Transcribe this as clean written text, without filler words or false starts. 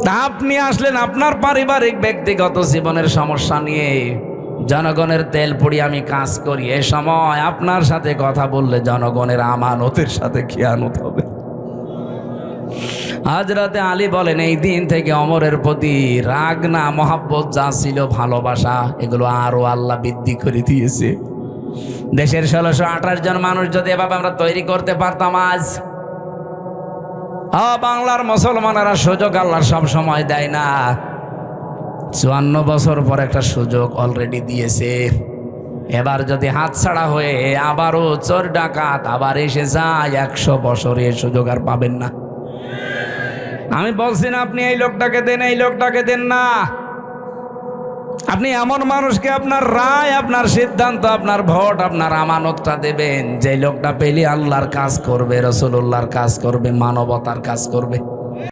আপনি আসলেন আপনার পারিবারিক ব্যক্তিগত জীবনের সমস্যা নিয়ে, জনগণের তেল পুড়ি আমি কাজ করি। এ সময় আপনার সাথে কথা বললে জনগণের আমানতের সাথে খেয়ানত হবে। হযরতে আলী বলেন, এই দিন থেকে ওমরের প্রতি রাগ না মহাব্বত যা ছিল, ভালোবাসা, এগুলো আরো আল্লাহ বৃদ্ধি করে দিয়েছে। দেশের 1628 জন মানুষ যদি এভাবে আমরা তৈরি করতে পারতাম, আজ বাংলার মুসলমানেরা সুযোগ আল্লাহ সব সময় দেয় না। 54 বছর পর একটা সুযোগ অলরেডি দিয়েছে। এবার যদি হাতছাড়া হয়ে আবারও চোর ডাকাত আবার এসে যায়, 100 বছরে এই সুযোগ আর পাবেন না। আমি বলছি না আপনি এই লোকটাকে দেন, এই লোকটাকে দেন না। আপনি এমন মানুষকে আপনার রায়, আপনার সিদ্ধান্ত, আপনার ভোট, আপনার আমানতটা দেবেন যে লোকটা পেলে আল্লাহর কাজ করবে, রাসূলুল্লাহর কাজ করবে, মানবতার কাজ করবে।